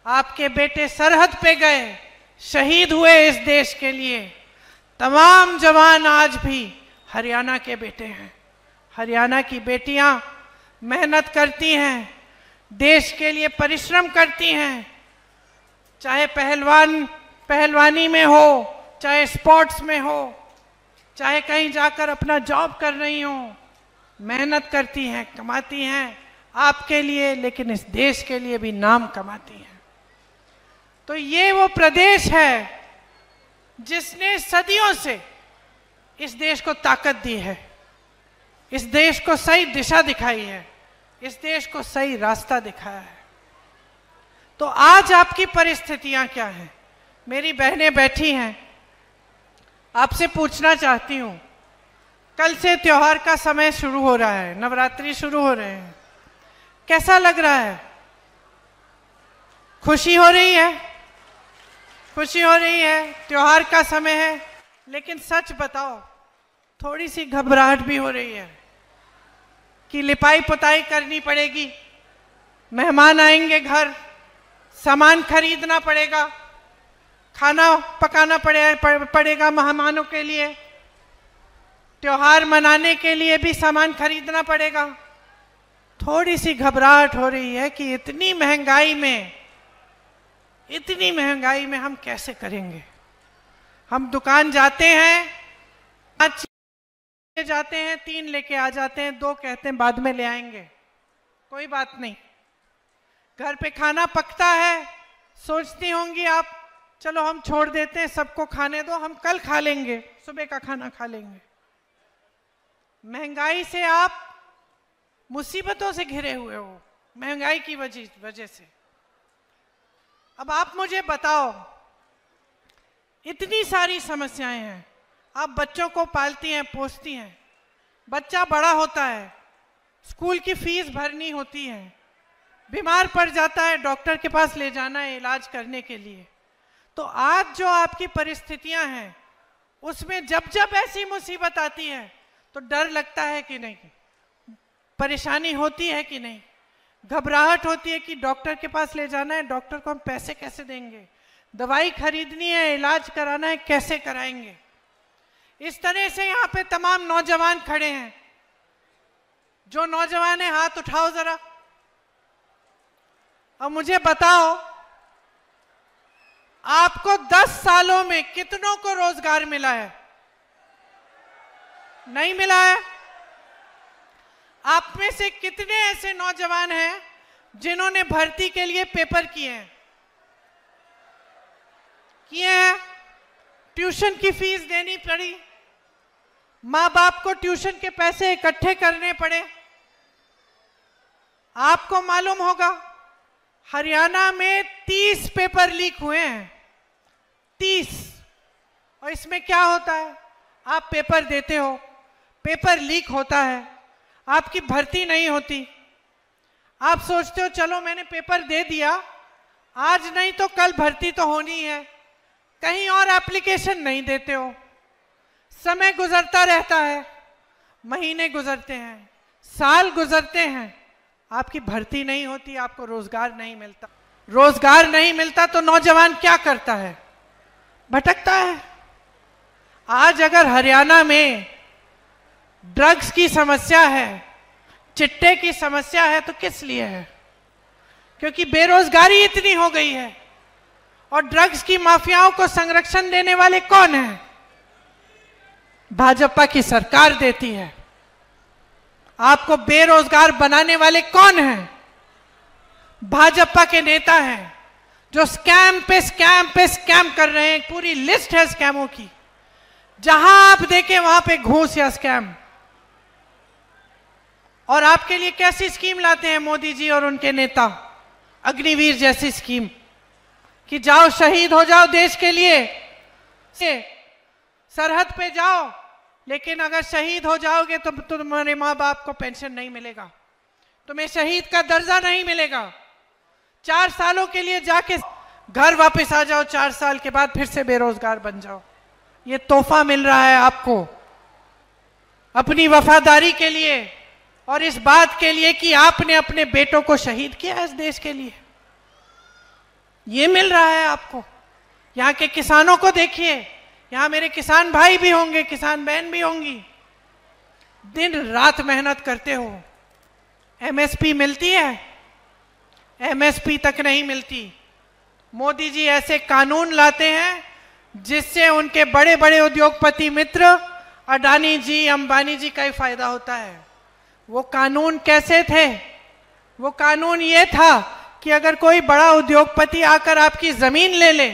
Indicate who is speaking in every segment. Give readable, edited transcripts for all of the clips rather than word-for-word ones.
Speaker 1: आपके बेटे सरहद पे गए, शहीद हुए इस देश के लिए। तमाम जवान आज भी हरियाणा के बेटे हैं। हरियाणा की बेटियां मेहनत करती हैं, देश के लिए परिश्रम करती हैं, चाहे पहलवानी में हो, चाहे स्पोर्ट्स में हो, चाहे कहीं जाकर अपना जॉब कर रही हो, मेहनत करती हैं, कमाती हैं आपके लिए, लेकिन इस देश के लिए भी नाम कमाती हैं। तो ये वो प्रदेश है जिसने सदियों से इस देश को ताकत दी है, इस देश को सही दिशा दिखाई है, इस देश को सही रास्ता दिखाया है। तो आज आपकी परिस्थितियां क्या हैं? मेरी बहनें बैठी हैं, आपसे पूछना चाहती हूं, कल से त्योहार का समय शुरू हो रहा है, नवरात्रि शुरू हो रहे हैं, कैसा लग रहा है? खुशी हो रही है? खुशी हो रही है, त्योहार का समय है, लेकिन सच बताओ थोड़ी सी घबराहट भी हो रही है कि लिपाई पुताई करनी पड़ेगी, मेहमान आएंगे घर, सामान खरीदना पड़ेगा, खाना पकाना पड़ेगा मेहमानों के लिए, त्योहार मनाने के लिए भी सामान खरीदना पड़ेगा। थोड़ी सी घबराहट हो रही है कि इतनी महंगाई में हम कैसे करेंगे। हम दुकान जाते हैं, 5 जाते हैं, 3 लेके आ जाते हैं, 2 कहते हैं बाद में ले आएंगे। कोई बात नहीं, घर पे खाना पकता है, सोचती होंगी आप, चलो हम छोड़ देते हैं, सबको खाने दो, हम कल खा लेंगे, सुबह का खाना खा लेंगे। महंगाई से आप मुसीबतों से घिरे हुए हो, महंगाई की वजह से। अब आप मुझे बताओ, इतनी सारी समस्याएं हैं, आप बच्चों को पालती हैं, पोसती हैं, बच्चा बड़ा होता है, स्कूल की फीस भरनी होती है, बीमार पड़ जाता है, डॉक्टर के पास ले जाना है इलाज करने के लिए। तो आज जो आपकी परिस्थितियां हैं, उसमें जब जब ऐसी मुसीबत आती है तो डर लगता है कि नहीं, परेशानी होती है कि नहीं, घबराहट होती है कि डॉक्टर के पास ले जाना है, डॉक्टर को हम पैसे कैसे देंगे, दवाई खरीदनी है, इलाज कराना है, कैसे कराएंगे। इस तरह से यहाँ पे तमाम नौजवान खड़े हैं। जो नौजवान है हाथ उठाओ जरा, और मुझे बताओ आपको 10 सालों में कितनों को रोजगार मिला है? नहीं मिला है। आप में से कितने ऐसे नौजवान हैं जिन्होंने भर्ती के लिए पेपर किए हैं? ट्यूशन की फीस देनी पड़ी, माँ बाप को ट्यूशन के पैसे इकट्ठे करने पड़े। आपको मालूम होगा हरियाणा में 30 पेपर लीक हुए हैं, 30। और इसमें क्या होता है, आप पेपर देते हो, पेपर लीक होता है, आपकी भर्ती नहीं होती। आप सोचते हो चलो मैंने पेपर दे दिया, आज नहीं तो कल भर्ती तो होनी है, कहीं और एप्लीकेशन नहीं देते हो, समय गुजरता रहता है, महीने गुजरते हैं, साल गुजरते हैं, आपकी भर्ती नहीं होती, आपको रोजगार नहीं मिलता। रोजगार नहीं मिलता तो नौजवान क्या करता है? भटकता है। आज अगर हरियाणा में ड्रग्स की समस्या है, चिट्टे की समस्या है, तो किस लिए है? क्योंकि बेरोजगारी इतनी हो गई है। और ड्रग्स की माफियाओं को संरक्षण देने वाले कौन हैं? भाजपा की सरकार देती है। आपको बेरोजगार बनाने वाले कौन हैं? भाजपा के नेता हैं जो स्कैम पे स्कैम कर रहे हैं। पूरी लिस्ट है स्कैमों की, जहां आप देखें वहां पे घूस या स्कैम। और आपके लिए कैसी स्कीम लाते हैं मोदी जी और उनके नेता? अग्निवीर जैसी स्कीम कि जाओ शहीद हो जाओ देश के लिए, सरहद पे जाओ, लेकिन अगर शहीद हो जाओगे तो तुम्हारे माँ बाप को पेंशन नहीं मिलेगा, तुम्हें शहीद का दर्जा नहीं मिलेगा। 4 सालों के लिए जाके घर वापस आ जाओ, 4 साल के बाद फिर से बेरोजगार बन जाओ। ये तोहफा मिल रहा है आपको अपनी वफादारी के लिए और इस बात के लिए कि आपने अपने बेटों को शहीद किया इस देश के लिए। ये मिल रहा है आपको। यहाँ के किसानों को देखिए, यहाँ मेरे किसान भाई भी होंगे, किसान बहन भी होंगी, दिन रात मेहनत करते हो, एमएसपी मिलती है? एमएसपी तक नहीं मिलती। मोदी जी ऐसे कानून लाते हैं जिससे उनके बड़े बड़े उद्योगपति मित्र अडानी जी, अंबानी जी का ही फायदा होता है। वो कानून कैसे थे? वो कानून ये था कि अगर कोई बड़ा उद्योगपति आकर आपकी जमीन ले ले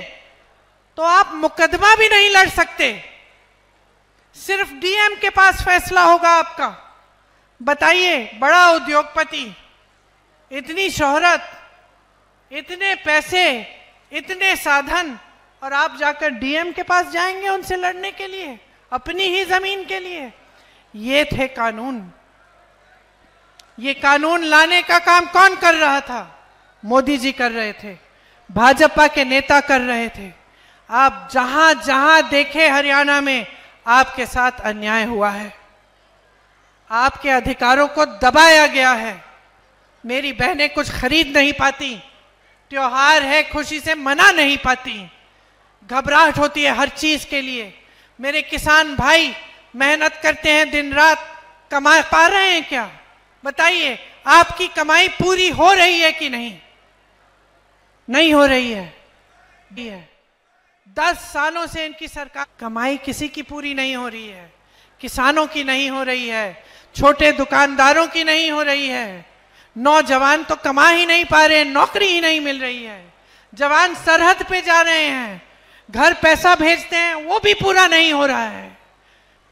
Speaker 1: तो आप मुकदमा भी नहीं लड़ सकते, सिर्फ डीएम के पास फैसला होगा आपका। बताइए, बड़ा उद्योगपति, इतनी शोहरत, इतने पैसे, इतने साधन, और आप जाकर डीएम के पास जाएंगे उनसे लड़ने के लिए, अपनी ही जमीन के लिए। ये थे कानून। ये कानून लाने का काम कौन कर रहा था? मोदी जी कर रहे थे, भाजपा के नेता कर रहे थे। आप जहां जहां देखे हरियाणा में आपके साथ अन्याय हुआ है, आपके अधिकारों को दबाया गया है। मेरी बहनें कुछ खरीद नहीं पाती, त्योहार है खुशी से मना नहीं पाती, घबराहट होती है हर चीज के लिए। मेरे किसान भाई मेहनत करते हैं दिन रात, कमा पा रहे हैं क्या? बताइए, आपकी कमाई पूरी हो रही है कि नहीं? नहीं हो रही है। 10 सालों से इनकी सरकार, कमाई किसी की पूरी नहीं हो रही है। किसानों की नहीं हो रही है, छोटे दुकानदारों की नहीं हो रही है, नौजवान तो कमा ही नहीं पा रहे, नौकरी ही नहीं मिल रही है। जवान सरहद पे जा रहे हैं, घर पैसा भेजते हैं, वो भी पूरा नहीं हो रहा है,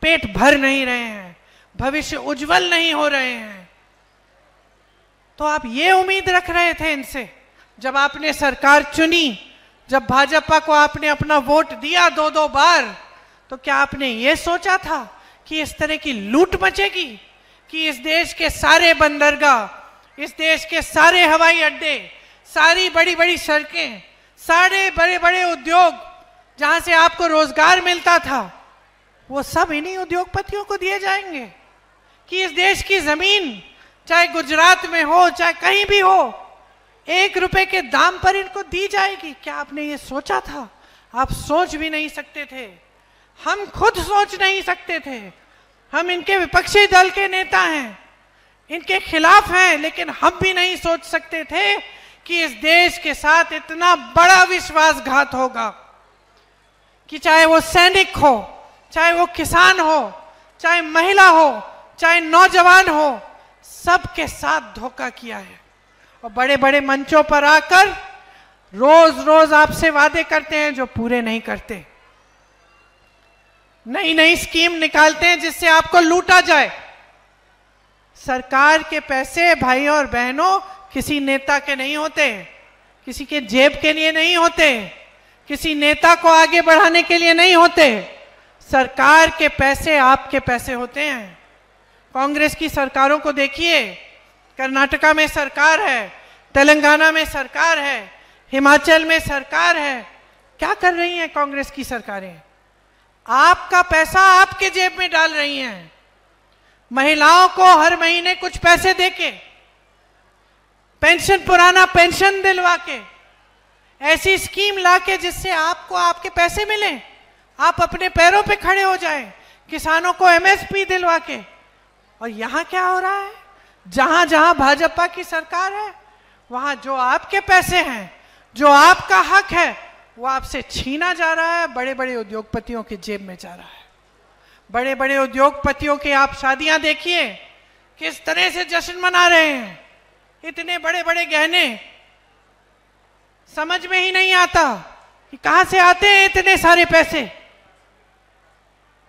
Speaker 1: पेट भर नहीं रहे हैं, भविष्य उज्जवल नहीं हो रहे हैं। तो आप ये उम्मीद रख रहे थे इनसे जब आपने सरकार चुनी, जब भाजपा को आपने अपना वोट दिया 2-2 बार, तो क्या आपने ये सोचा था कि इस तरह की लूट मचेगी, कि इस देश के सारे बंदरगाह, इस देश के सारे हवाई अड्डे, सारी बड़ी बड़ी सड़कें, सारे बड़े बड़े उद्योग जहां से आपको रोजगार मिलता था, वो सब इन्हीं उद्योगपतियों को दिए जाएंगे? कि इस देश की जमीन चाहे गुजरात में हो चाहे कहीं भी हो, 1 रुपए के दाम पर इनको दी जाएगी? क्या आपने ये सोचा था? आप सोच भी नहीं सकते थे, हम खुद सोच नहीं सकते थे। हम इनके विपक्षी दल के नेता हैं, इनके खिलाफ हैं, लेकिन हम भी नहीं सोच सकते थे कि इस देश के साथ इतना बड़ा विश्वासघात होगा, कि चाहे वो सैनिक हो, चाहे वो किसान हो, चाहे महिला हो, चाहे नौजवान हो, सबके साथ धोखा किया है। और बड़े बड़े मंचों पर आकर रोज रोज आपसे वादे करते हैं जो पूरे नहीं करते, नई नई स्कीम निकालते हैं जिससे आपको लूटा जाए। सरकार के पैसे भाइयों और बहनों किसी नेता के नहीं होते, किसी के जेब के लिए नहीं होते, किसी नेता को आगे बढ़ाने के लिए नहीं होते। सरकार के पैसे आपके पैसे होते हैं। कांग्रेस की सरकारों को देखिए, कर्नाटका में सरकार है, तेलंगाना में सरकार है, हिमाचल में सरकार है। क्या कर रही हैं कांग्रेस की सरकारें? आपका पैसा आपके जेब में डाल रही हैं। महिलाओं को हर महीने कुछ पैसे देके, पेंशन, पुराना पेंशन दिलवा के, ऐसी स्कीम लाके जिससे आपको आपके पैसे मिले, आप अपने पैरों पे खड़े हो जाएं, किसानों को एमएसपी दिलवा के। और यहां क्या हो रहा है? जहां जहां भाजपा की सरकार है, वहां जो आपके पैसे हैं, जो आपका हक है, वो आपसे छीना जा रहा है, बड़े बड़े उद्योगपतियों की जेब में जा रहा है। बड़े बड़े उद्योगपतियों के आप शादियां देखिए, किस तरह से जश्न मना रहे हैं, इतने बड़े बड़े गहने, समझ में ही नहीं आता कि कहां से आते हैं इतने सारे पैसे।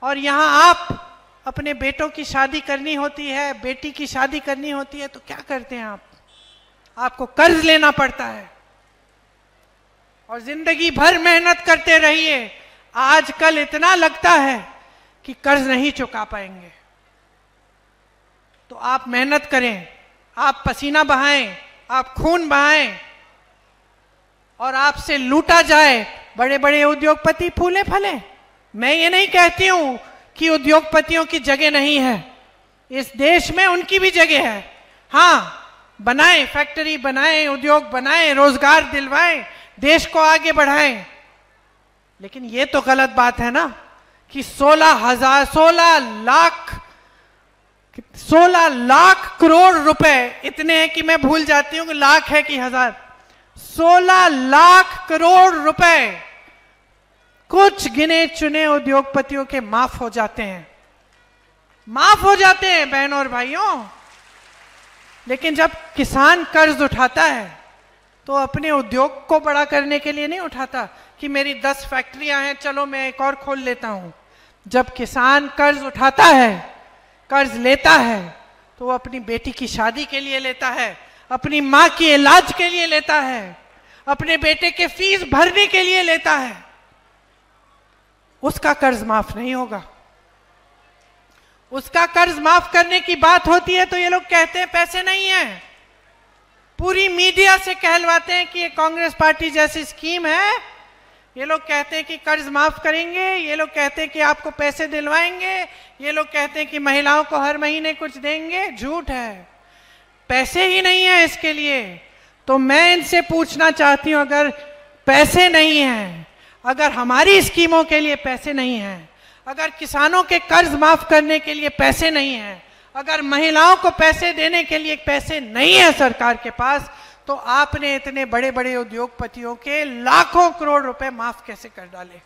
Speaker 1: और यहां आप अपने बेटों की शादी करनी होती है, बेटी की शादी करनी होती है, तो क्या करते हैं आप? आपको कर्ज लेना पड़ता है और जिंदगी भर मेहनत करते रहिए। आजकल इतना लगता है कि कर्ज नहीं चुका पाएंगे। तो आप मेहनत करें, आप पसीना बहाएं, आप खून बहाएं, और आपसे लूटा जाए। बड़े बड़े उद्योगपति फूले फले। मैं ये नहीं कहती हूं कि उद्योगपतियों की जगह नहीं है, इस देश में उनकी भी जगह है। हाँ, बनाएं, फैक्ट्री बनाएं, उद्योग बनाएं, रोजगार दिलवाएं, देश को आगे बढ़ाएं। लेकिन ये तो गलत बात है ना कि 16 लाख करोड़ रुपए, इतने हैं कि मैं भूल जाती हूं कि लाख है कि हजार, 16 लाख करोड़ रुपए कुछ गिने चुने उद्योगपतियों के माफ हो जाते हैं, माफ हो जाते हैं बहनों और भाइयों। लेकिन जब किसान कर्ज उठाता है तो अपने उद्योग को बड़ा करने के लिए नहीं उठाता कि मेरी 10 फैक्ट्रियां हैं, चलो मैं एक और खोल लेता हूं। जब किसान कर्ज उठाता है, कर्ज लेता है, तो वो अपनी बेटी की शादी के लिए लेता है, अपनी माँ के इलाज के लिए लेता है, अपने बेटे के फीस भरने के लिए लेता है। उसका कर्ज माफ नहीं होगा। उसका कर्ज माफ करने की बात होती है तो ये लोग कहते हैं पैसे नहीं है। पूरी मीडिया से कहलवाते हैं कि ये कांग्रेस पार्टी जैसी स्कीम है। ये लोग कहते हैं कि कर्ज माफ करेंगे, ये लोग कहते हैं कि आपको पैसे दिलवाएंगे, ये लोग कहते हैं कि महिलाओं को हर महीने कुछ देंगे। झूठ है, पैसे ही नहीं है इसके लिए। तो मैं इनसे पूछना चाहती हूं, अगर पैसे नहीं है, अगर हमारी स्कीमों के लिए पैसे नहीं है, अगर किसानों के कर्ज माफ करने के लिए पैसे नहीं है, अगर महिलाओं को पैसे देने के लिए पैसे नहीं है सरकार के पास, तो आपने इतने बड़े बड़े उद्योगपतियों के लाखों करोड़ रुपए माफ कैसे कर डाले?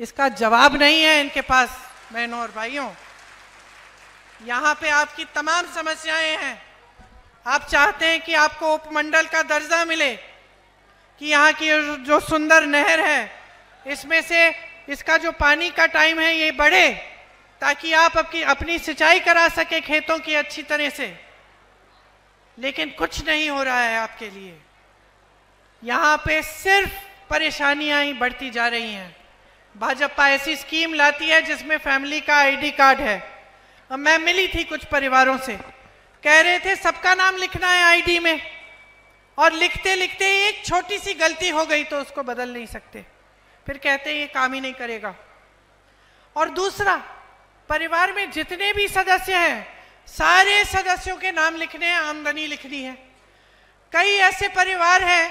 Speaker 1: इसका जवाब नहीं है इनके पास। बहनों और भाइयों, यहां पे आपकी तमाम समस्याएं हैं। आप चाहते हैं कि आपको उपमंडल का दर्जा मिले, कि यहाँ की जो सुंदर नहर है इसमें से इसका जो पानी का टाइम है ये बढ़े, ताकि आप अपनी सिंचाई करा सके खेतों की अच्छी तरह से। लेकिन कुछ नहीं हो रहा है आपके लिए। यहाँ पे सिर्फ परेशानियां ही बढ़ती जा रही हैं। भाजपा ऐसी स्कीम लाती है जिसमें फैमिली का आईडी कार्ड है। अब मैं मिली थी कुछ परिवारों से, कह रहे थे सबका नाम लिखना है आईडी में, और लिखते लिखते एक छोटी सी गलती हो गई तो उसको बदल नहीं सकते, फिर कहते हैं ये काम ही नहीं करेगा। और दूसरा, परिवार में जितने भी सदस्य हैं सारे सदस्यों के नाम लिखने हैं, आमदनी लिखनी है। कई ऐसे परिवार हैं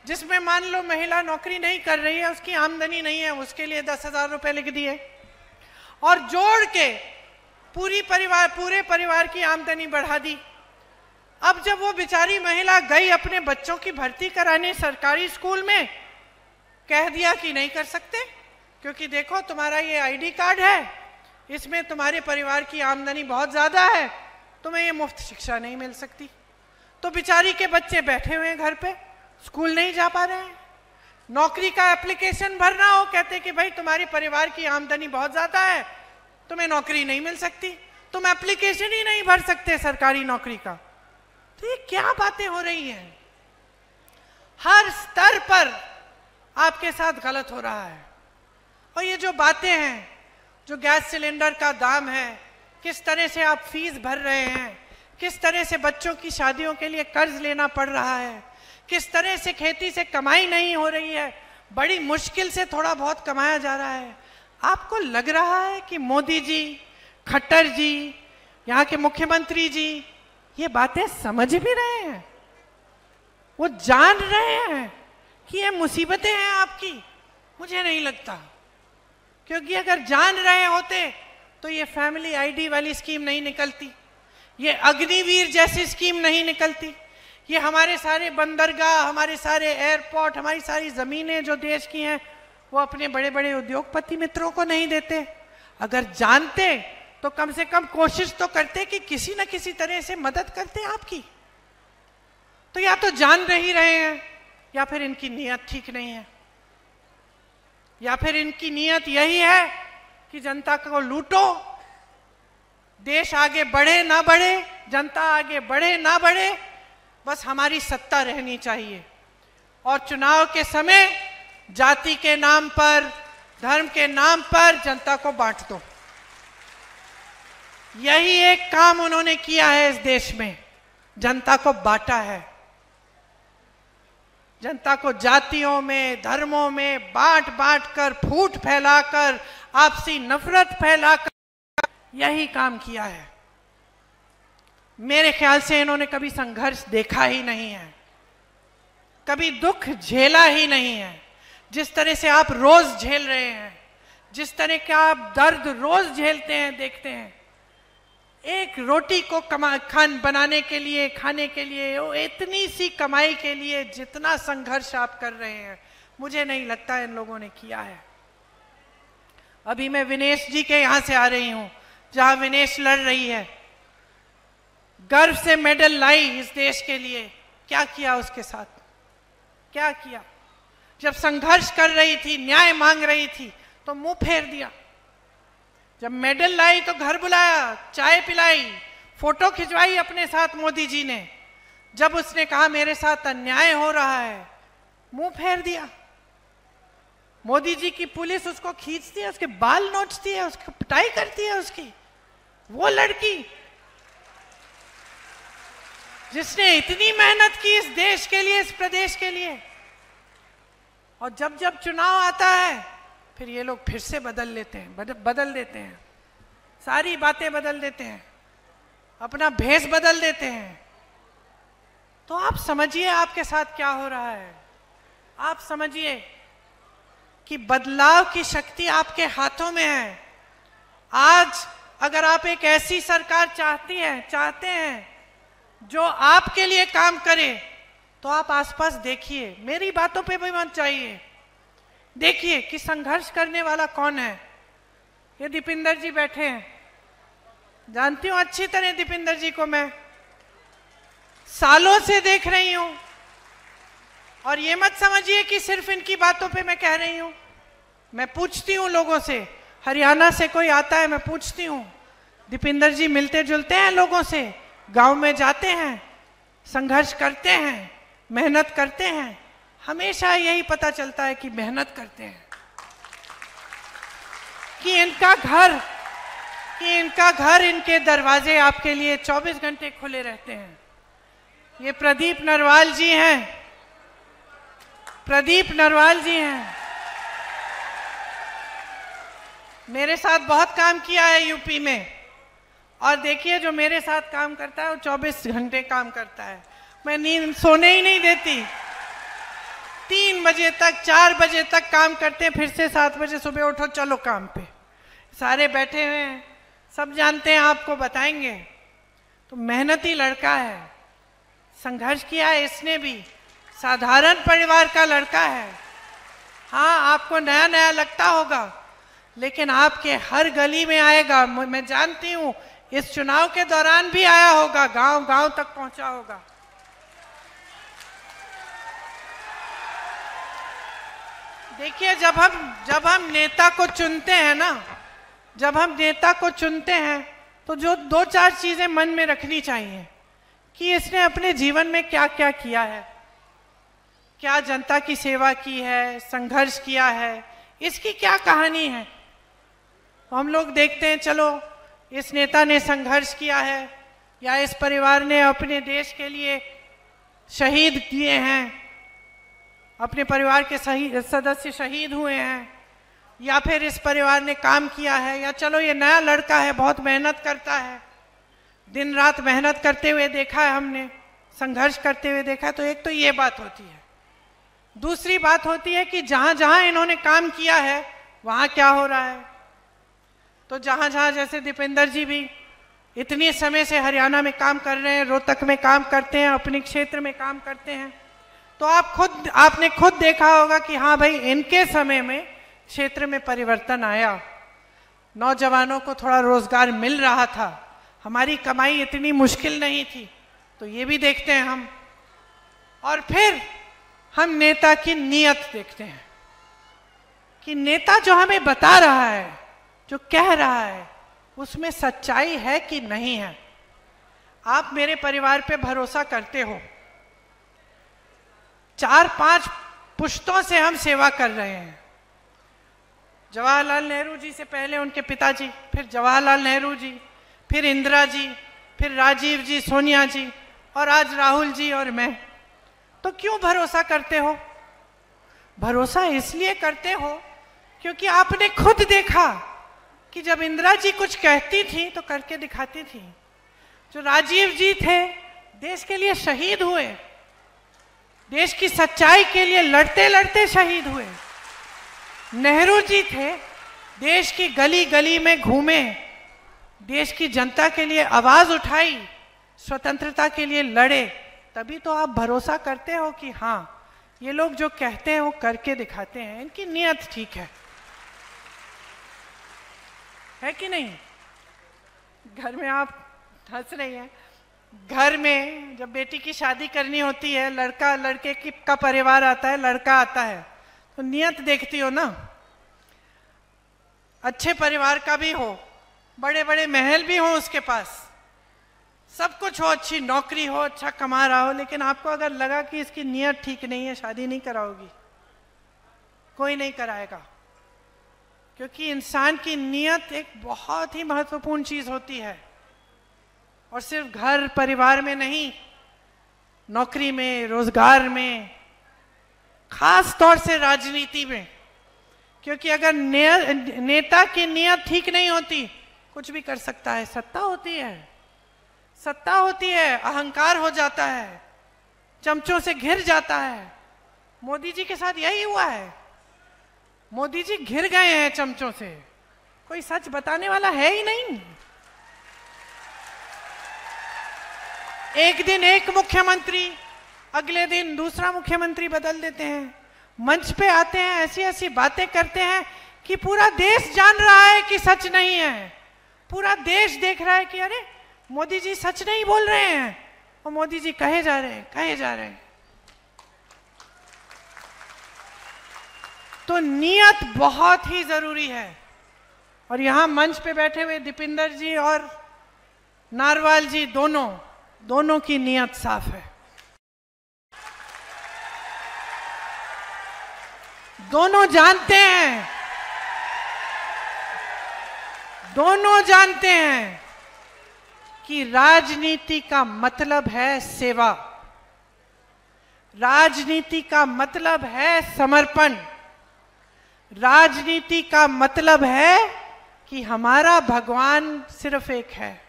Speaker 1: जिसमें मान लो महिला नौकरी नहीं कर रही है, उसकी आमदनी नहीं है, उसके लिए 10,000 रुपए लिख दिए और जोड़ के पूरे परिवार की आमदनी बढ़ा दी। अब जब वो बेचारी महिला गई अपने बच्चों की भर्ती कराने सरकारी स्कूल में, कह दिया कि नहीं कर सकते, क्योंकि देखो तुम्हारा ये आईडी कार्ड है, इसमें तुम्हारे परिवार की आमदनी बहुत ज्यादा है, तुम्हें ये मुफ्त शिक्षा नहीं मिल सकती। तो बेचारी के बच्चे बैठे हुए हैं घर पे, स्कूल नहीं जा पा रहे हैं। नौकरी का एप्लीकेशन भरना हो, कहते कि भाई तुम्हारी परिवार की आमदनी बहुत ज्यादा है, तुम्हें नौकरी नहीं मिल सकती, तुम एप्लीकेशन ही नहीं भर सकते सरकारी नौकरी का। तो ये क्या बातें हो रही हैं? हर स्तर पर आपके साथ गलत हो रहा है। और ये जो बातें हैं, जो गैस सिलेंडर का दाम है, किस तरह से आप फीस भर रहे हैं, किस तरह से बच्चों की शादियों के लिए कर्ज लेना पड़ रहा है, किस तरह से खेती से कमाई नहीं हो रही है, बड़ी मुश्किल से थोड़ा बहुत कमाया जा रहा है। आपको लग रहा है कि मोदी जी, खट्टर जी, यहाँ के मुख्यमंत्री जी ये बातें समझ भी रहे हैं? वो जान रहे हैं कि ये मुसीबतें हैं आपकी? मुझे नहीं लगता, क्योंकि अगर जान रहे होते तो ये फैमिली आईडी वाली स्कीम नहीं निकलती, ये अग्निवीर जैसी स्कीम नहीं निकलती, ये हमारे सारे बंदरगाह, हमारे सारे एयरपोर्ट, हमारी सारी जमीनें जो देश की हैं वो अपने बड़े बड़े उद्योगपति मित्रों को नहीं देते। अगर जानते तो कम से कम कोशिश तो करते कि किसी न किसी तरह से मदद करते आपकी। तो या तो जान ही रहे हैं या फिर इनकी नीयत ठीक नहीं है, या फिर इनकी नीयत यही है कि जनता को लूटो, देश आगे बढ़े ना बढ़े, जनता आगे बढ़े ना बढ़े, बस हमारी सत्ता रहनी चाहिए। और चुनाव के समय जाति के नाम पर, धर्म के नाम पर जनता को बांट दो। यही एक काम उन्होंने किया है इस देश में, जनता को बांटा है। जनता को जातियों में, धर्मों में बांट बांट कर, फूट फैलाकर, आपसी नफरत फैलाकर यही काम किया है। मेरे ख्याल से इन्होंने कभी संघर्ष देखा ही नहीं है, कभी दुख झेला ही नहीं है। जिस तरह से आप रोज झेल रहे हैं, जिस तरह का आप दर्द रोज झेलते हैं, देखते हैं, एक रोटी को बनाने के लिए, खाने के लिए, वो इतनी सी कमाई के लिए जितना संघर्ष आप कर रहे हैं, मुझे नहीं लगता इन लोगों ने किया है। अभी मैं विनेश जी के यहाँ से आ रही हूँ, जहाँ विनेश लड़ रही है, गर्व से मेडल लाई इस देश के लिए। क्या किया उसके साथ, क्या किया? जब संघर्ष कर रही थी, न्याय मांग रही थी, तो मुंह फेर दिया। जब मेडल लाई तो घर बुलाया, चाय पिलाई, फोटो खिंचवाई अपने साथ मोदी जी ने। जब उसने कहा मेरे साथ अन्याय हो रहा है, मुंह फेर दिया। मोदी जी की पुलिस उसको खींचती है, उसके बाल नोचती है, उसकी पिटाई करती है उसकी। वो लड़की जिसने इतनी मेहनत की इस देश के लिए, इस प्रदेश के लिए, और जब जब चुनाव आता है फिर ये लोग फिर से बदल लेते हैं, बदल देते हैं, सारी बातें बदल देते हैं, अपना भेष बदल देते हैं। तो आप समझिए आपके साथ क्या हो रहा है। आप समझिए कि बदलाव की शक्ति आपके हाथों में है। आज अगर आप एक ऐसी सरकार चाहते हैं जो आपके लिए काम करे, तो आप आसपास देखिए, मेरी बातों पे भी मत जाइए। देखिए कि संघर्ष करने वाला कौन है। ये दीपिंदर जी बैठे हैं, जानती हूं अच्छी तरह दीपिंदर जी को, मैं सालों से देख रही हूं। और ये मत समझिए कि सिर्फ इनकी बातों पे मैं कह रही हूं। मैं पूछती हूं लोगों से, हरियाणा से कोई आता है, मैं पूछती हूं, दीपिंदर जी मिलते जुलते हैं लोगों से, गांव में जाते हैं, संघर्ष करते हैं, मेहनत करते हैं। हमेशा यही पता चलता है कि मेहनत करते हैं, कि इनका घर, इनके दरवाजे आपके लिए 24 घंटे खुले रहते हैं। ये प्रदीप नरवाल जी हैं, प्रदीप नरवाल जी हैं, मेरे साथ बहुत काम किया है यूपी में। और देखिए जो मेरे साथ काम करता है वो 24 घंटे काम करता है। मैं नींद सोने ही नहीं देती, 3 बजे तक 4 बजे तक काम करते हैं, फिर से 7 बजे सुबह उठो चलो काम पे। सारे बैठे हुए हैं, सब जानते हैं, आपको बताएंगे। तो मेहनती लड़का है, संघर्ष किया है इसने भी, साधारण परिवार का लड़का है। हाँ, आपको नया नया लगता होगा, लेकिन आपके हर गली में आएगा। मैं जानती हूँ इस चुनाव के दौरान भी आया होगा, गांव गांव तक पहुंचा होगा। देखिए जब हम नेता को चुनते हैं ना, जब हम नेता को चुनते हैं तो जो 2-4 चीजें मन में रखनी चाहिए कि इसने अपने जीवन में क्या क्या किया है, क्या जनता की सेवा की है, संघर्ष किया है, इसकी क्या कहानी है। तो हम लोग देखते हैं, चलो इस नेता ने संघर्ष किया है, या इस परिवार ने अपने देश के लिए शहीद किए हैं, अपने परिवार के सदस्य शहीद हुए हैं, या फिर इस परिवार ने काम किया है, या चलो ये नया लड़का है, बहुत मेहनत करता है, दिन रात मेहनत करते हुए देखा है हमने, संघर्ष करते हुए देखा है। तो एक तो ये बात होती है। दूसरी बात होती है कि जहां जहां इन्होंने काम किया है वहां क्या हो रहा है। तो जहां जहां, जैसे दीपिंदर जी भी इतने समय से हरियाणा में काम कर रहे हैं, रोहतक में काम करते हैं, अपने क्षेत्र में काम करते हैं, तो आपने खुद देखा होगा कि हाँ भाई, इनके समय में क्षेत्र में परिवर्तन आया, नौजवानों को थोड़ा रोजगार मिल रहा था, हमारी कमाई इतनी मुश्किल नहीं थी। तो ये भी देखते हैं हम। और फिर हम नेता की नीयत देखते हैं कि नेता जो हमें बता रहा है, जो कह रहा है, उसमें सच्चाई है कि नहीं है। आप मेरे परिवार पे भरोसा करते हो, 4-5 पुश्तों से हम सेवा कर रहे हैं। जवाहरलाल नेहरू जी से पहले उनके पिताजी, फिर जवाहरलाल नेहरू जी, फिर इंदिरा जी, फिर राजीव जी, सोनिया जी, और आज राहुल जी और मैं। तो क्यों भरोसा करते हो? भरोसा इसलिए करते हो क्योंकि आपने खुद देखा कि जब इंदिरा जी कुछ कहती थी तो करके दिखाती थी। जो राजीव जी थे, देश के लिए शहीद हुए, देश की सच्चाई के लिए लड़ते लड़ते शहीद हुए। नेहरू जी थे, देश की गली गली में घूमे, देश की जनता के लिए आवाज उठाई, स्वतंत्रता के लिए लड़े। तभी तो आप भरोसा करते हो कि हाँ, ये लोग जो कहते हैं वो करके दिखाते हैं, इनकी नीयत ठीक है कि नहीं? घर में आप हंस रही हैं, घर में जब बेटी की शादी करनी होती है, लड़का लड़के का परिवार आता है, लड़का आता है, तो नियत देखती हो ना, अच्छे परिवार का भी हो, बड़े बड़े महल भी हो उसके पास, सब कुछ हो, अच्छी नौकरी हो, अच्छा कमा रहा हो, लेकिन आपको अगर लगा कि इसकी नीयत ठीक नहीं है, शादी नहीं कराओगी, कोई नहीं कराएगा। क्योंकि इंसान की नीयत एक बहुत ही महत्वपूर्ण चीज होती है, और सिर्फ घर परिवार में नहीं, नौकरी में, रोजगार में, खास तौर से राजनीति में। क्योंकि अगर नेता की नीयत ठीक नहीं होती, कुछ भी कर सकता है। सत्ता होती है, अहंकार हो जाता है, चमचों से घिर जाता है। मोदी जी के साथ यही हुआ है, मोदी जी घिर गए हैं चमचों से, कोई सच बताने वाला है ही नहीं। एक दिन एक मुख्यमंत्री, अगले दिन दूसरा मुख्यमंत्री बदल देते हैं, मंच पे आते हैं, ऐसी ऐसी बातें करते हैं कि पूरा देश जान रहा है कि सच नहीं है, पूरा देश देख रहा है कि अरे मोदी जी सच नहीं बोल रहे हैं, और मोदी जी कहे जा रहे हैं। तो नियत बहुत ही जरूरी है। और यहां मंच पे बैठे हुए दीपिंदर जी और नारवाल जी दोनों की नियत साफ है। दोनों जानते हैं कि राजनीति का मतलब है सेवा, राजनीति का मतलब है समर्पण, राजनीति का मतलब है कि हमारा भगवान सिर्फ एक है,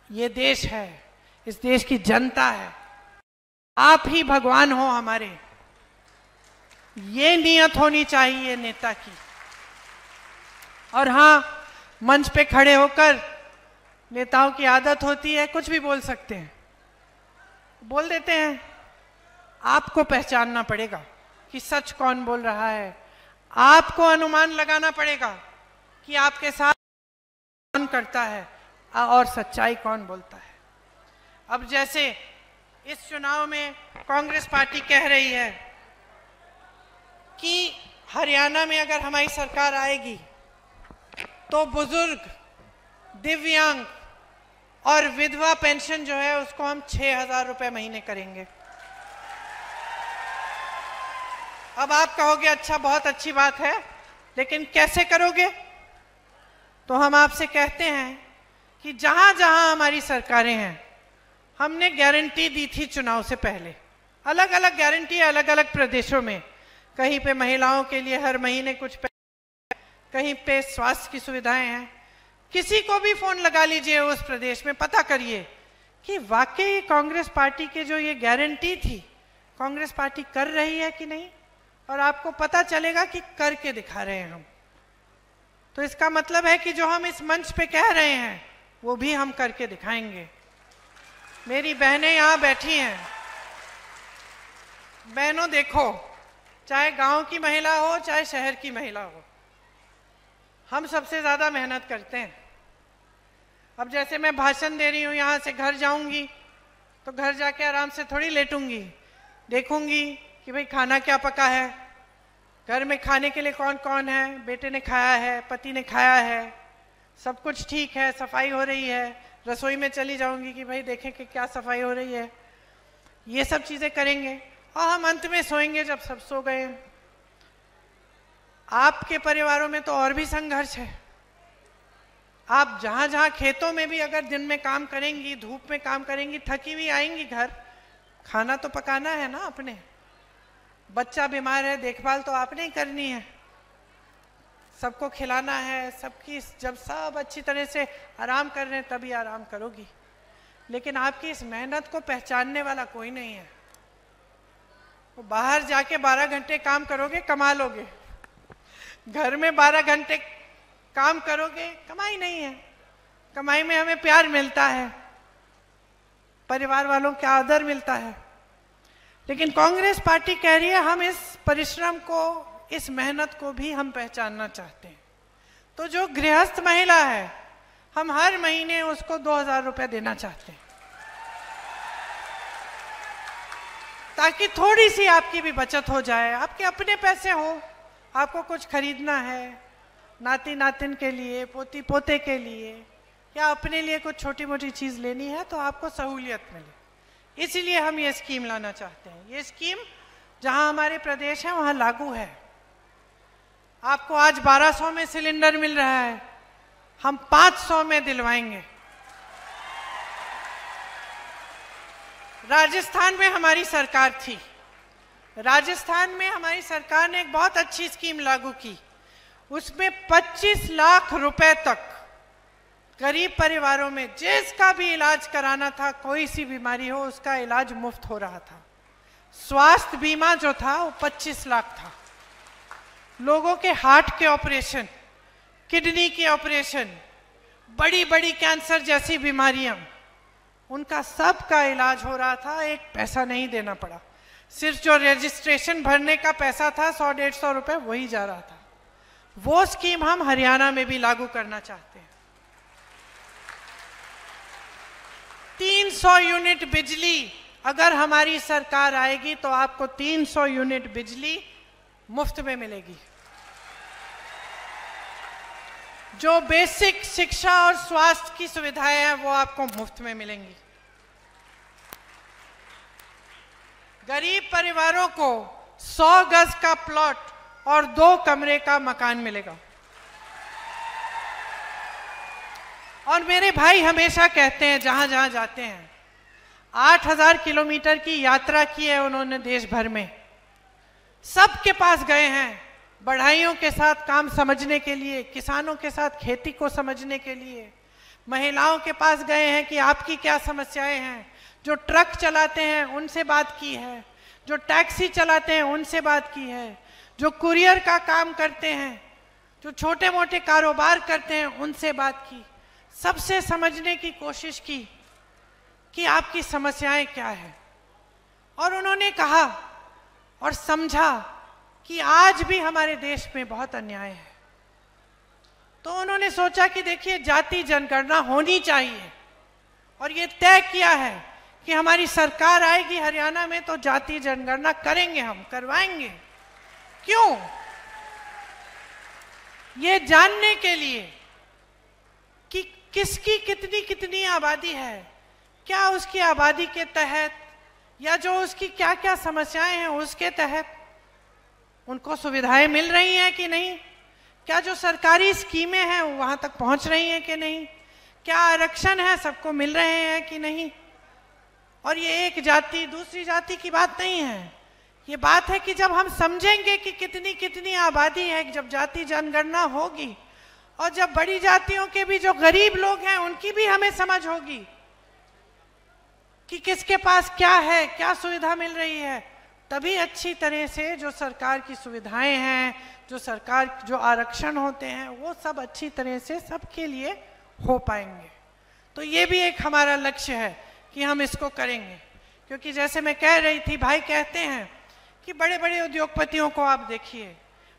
Speaker 1: ये देश है, इस देश की जनता है, आप ही भगवान हो हमारे। ये नियत होनी चाहिए नेता की। और हाँ, मंच पे खड़े होकर नेताओं की आदत होती है कुछ भी बोल सकते हैं, बोल देते हैं। आपको पहचानना पड़ेगा कि सच कौन बोल रहा है, आपको अनुमान लगाना पड़ेगा कि आपके साथ कौन करता है और सच्चाई कौन बोलता है। अब जैसे इस चुनाव में कांग्रेस पार्टी कह रही है कि हरियाणा में अगर हमारी सरकार आएगी तो बुजुर्ग, दिव्यांग और विधवा पेंशन जो है उसको हम 6,000 रुपए महीने करेंगे। अब आप कहोगे अच्छा, बहुत अच्छी बात है, लेकिन कैसे करोगे? तो हम आपसे कहते हैं कि जहां जहां हमारी सरकारें हैं, हमने गारंटी दी थी चुनाव से पहले, अलग अलग गारंटी है अलग अलग प्रदेशों में। कहीं पे महिलाओं के लिए हर महीने कुछ, कहीं पे स्वास्थ्य की सुविधाएं हैं। किसी को भी फोन लगा लीजिए उस प्रदेश में, पता करिए कि वाकई कांग्रेस पार्टी के जो ये गारंटी थी, कांग्रेस पार्टी कर रही है कि नहीं, और आपको पता चलेगा कि करके दिखा रहे हैं हम। तो इसका मतलब है कि जो हम इस मंच पे कह रहे हैं वो भी हम करके दिखाएंगे। मेरी बहनें यहाँ बैठी हैं, बहनों देखो, चाहे गांव की महिला हो चाहे शहर की महिला हो, हम सबसे ज्यादा मेहनत करते हैं। अब जैसे मैं भाषण दे रही हूँ, यहाँ से घर जाऊंगी तो घर जाके आराम से थोड़ी लेटूंगी, देखूंगी कि भाई खाना क्या पका है, घर में खाने के लिए कौन कौन है, बेटे ने खाया है, पति ने खाया है, सब कुछ ठीक है, सफाई हो रही है। रसोई में चली जाऊंगी कि भाई देखें कि क्या सफाई हो रही है। ये सब चीजें करेंगे और हम अंत में सोएंगे जब सब सो गए। आपके परिवारों में तो और भी संघर्ष है। आप जहां जहां खेतों में भी अगर दिन में काम करेंगी, धूप में काम करेंगी, थकी हुई आएंगी घर, खाना तो पकाना है ना अपने। बच्चा बीमार है, देखभाल तो आपने ही करनी है, सबको खिलाना है, सबकी, जब सब अच्छी तरह से आराम कर रहे हैं तभी आराम करोगी। लेकिन आपकी इस मेहनत को पहचानने वाला कोई नहीं है। वो बाहर जाके 12 घंटे काम करोगे, कमा लोगे। घर में 12 घंटे काम करोगे, कमाई नहीं है। कमाई में हमें प्यार मिलता है, परिवार वालों का आदर मिलता है। लेकिन कांग्रेस पार्टी कह रही है हम इस परिश्रम को, इस मेहनत को भी हम पहचानना चाहते हैं। तो जो गृहस्थ महिला है, हम हर महीने उसको 2000 रुपए देना चाहते हैं, ताकि थोड़ी सी आपकी भी बचत हो जाए, आपके अपने पैसे हो। आपको कुछ खरीदना है नाती नातिन के लिए, पोती पोते के लिए, या अपने लिए कुछ छोटी मोटी चीज़ लेनी है, तो आपको सहूलियत मिले। इसीलिए हम ये स्कीम लाना चाहते हैं। ये स्कीम जहां हमारे प्रदेश है वहां लागू है। आपको आज 1200 में सिलेंडर मिल रहा है, हम 500 में दिलवाएंगे। राजस्थान में हमारी सरकार थी, राजस्थान में हमारी सरकार ने एक बहुत अच्छी स्कीम लागू की। उसमें 25 लाख रुपए तक गरीब परिवारों में जिसका भी इलाज कराना था, कोई सी बीमारी हो, उसका इलाज मुफ्त हो रहा था। स्वास्थ्य बीमा जो था वो 25 लाख था। लोगों के हार्ट के ऑपरेशन, किडनी के ऑपरेशन, बड़ी बड़ी कैंसर जैसी बीमारियां, उनका सब का इलाज हो रहा था, एक पैसा नहीं देना पड़ा। सिर्फ जो रजिस्ट्रेशन भरने का पैसा था 100-150 रुपए, वही जा रहा था। वो स्कीम हम हरियाणा में भी लागू करना चाहते हैं। 300 यूनिट बिजली अगर हमारी सरकार आएगी तो आपको 300 यूनिट बिजली मुफ्त में मिलेगी। जो बेसिक शिक्षा और स्वास्थ्य की सुविधाएं हैं वो आपको मुफ्त में मिलेंगी। गरीब परिवारों को 100 गज का प्लॉट और 2 कमरे का मकान मिलेगा। और मेरे भाई हमेशा कहते हैं, जहां जहां जाते हैं, 8000 किलोमीटर की यात्रा की है उन्होंने देश भर में, सबके पास गए हैं, बढ़ाइयों के साथ काम समझने के लिए, किसानों के साथ खेती को समझने के लिए, महिलाओं के पास गए हैं कि आपकी क्या समस्याएं हैं। जो ट्रक चलाते हैं उनसे बात की है, जो टैक्सी चलाते हैं उनसे बात की है, जो कुरियर का काम करते हैं, जो छोटे मोटे कारोबार करते हैं, उनसे बात की। सबसे समझने की कोशिश की कि आपकी समस्याएं क्या है। और उन्होंने कहा और समझा कि आज भी हमारे देश में बहुत अन्याय है। तो उन्होंने सोचा कि देखिए, जाति जनगणना होनी चाहिए, और ये तय किया है कि हमारी सरकार आएगी हरियाणा में तो जाति जनगणना करेंगे, हम करवाएंगे। क्यों? ये जानने के लिए कि किसकी कितनी कितनी आबादी है, क्या उसकी आबादी के तहत या जो उसकी क्या क्या समस्याएं हैं उसके तहत उनको सुविधाएं मिल रही हैं कि नहीं, क्या जो सरकारी स्कीमें हैं वहां तक पहुंच रही हैं कि नहीं, क्या आरक्षण है सबको मिल रहे हैं कि नहीं। और ये एक जाति दूसरी जाति की बात नहीं है, ये बात है कि जब हम समझेंगे कि कितनी कितनी आबादी है, जब जाति जनगणना होगी, और जब बड़ी जातियों के भी जो गरीब लोग हैं उनकी भी हमें समझ होगी कि किसके पास क्या है, क्या सुविधा मिल रही है, तभी अच्छी तरह से जो सरकार की सुविधाएं हैं, जो सरकार जो आरक्षण होते हैं, वो सब अच्छी तरह से सबके लिए हो पाएंगे। तो ये भी एक हमारा लक्ष्य है कि हम इसको करेंगे। क्योंकि जैसे मैं कह रही थी, भाई कहते हैं कि बड़े बड़े उद्योगपतियों को आप देखिए,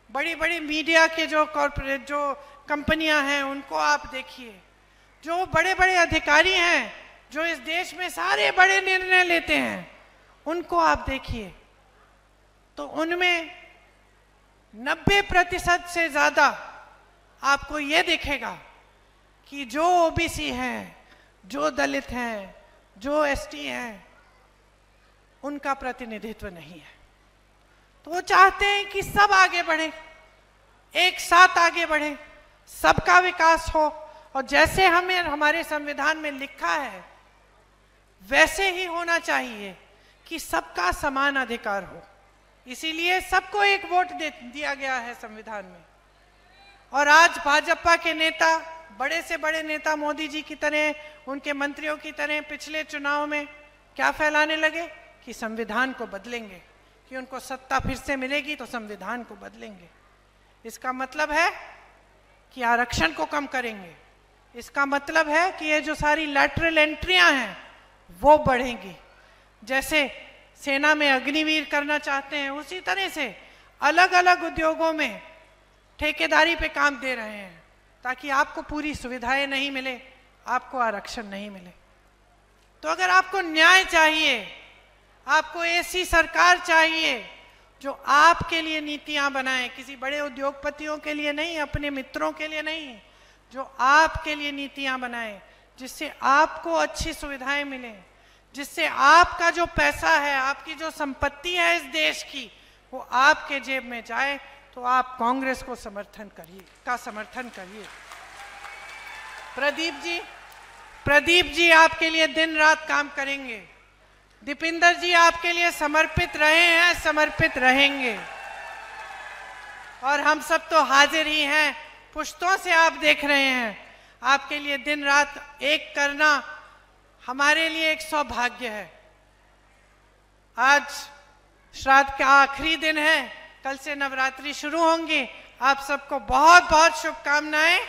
Speaker 1: बड़ी बड़ी मीडिया के जो कॉरपोरेट जो कंपनियां हैं उनको आप देखिए, जो बड़े बड़े अधिकारी हैं जो इस देश में सारे बड़े निर्णय लेते हैं, उनको आप देखिए, तो उनमें 90% से ज्यादा आपको ये दिखेगा कि जो ओबीसी हैं, जो दलित हैं, जो एसटी हैं, उनका प्रतिनिधित्व नहीं है। तो वो चाहते हैं कि सब आगे बढ़े, एक साथ आगे बढ़े, सबका विकास हो, और जैसे हमें हमारे संविधान में लिखा है वैसे ही होना चाहिए कि सबका समान अधिकार हो। इसीलिए सबको एक वोट दिया गया है संविधान में। और आज भाजपा के नेता, बड़े से बड़े नेता मोदी जी की तरह, उनके मंत्रियों की तरह पिछले चुनाव में क्या फैलाने लगे कि संविधान को बदलेंगे, कि उनको सत्ता फिर से मिलेगी तो संविधान को बदलेंगे। इसका मतलब है कि आरक्षण को कम करेंगे। इसका मतलब है कि ये जो सारी लैटरल एंट्रियां हैं वो बढ़ेंगी। जैसे सेना में अग्निवीर करना चाहते हैं, उसी तरह से अलग अलग उद्योगों में ठेकेदारी पे काम दे रहे हैं, ताकि आपको पूरी सुविधाएं नहीं मिले, आपको आरक्षण नहीं मिले। तो अगर आपको न्याय चाहिए, आपको ऐसी सरकार चाहिए जो आपके लिए नीतियां बनाए, किसी बड़े उद्योगपतियों के लिए नहीं, अपने मित्रों के लिए नहीं, जो आपके लिए नीतियां बनाए, जिससे आपको अच्छी सुविधाएं मिले, जिससे आपका जो पैसा है, आपकी जो संपत्ति है इस देश की, वो आपके जेब में जाए, तो आप कांग्रेस को समर्थन करिए। प्रदीप जी आपके लिए दिन रात काम करेंगे। दीपिंदर जी आपके लिए समर्पित रहे हैं, समर्पित रहेंगे। और हम सब तो हाजिर ही हैं, पुश्तों से आप देख रहे हैं। आपके लिए दिन रात एक करना हमारे लिए एक सौभाग्य है। आज श्राद्ध का आखिरी दिन है, कल से नवरात्रि शुरू होंगी। आप सबको बहुत बहुत शुभकामनाएं।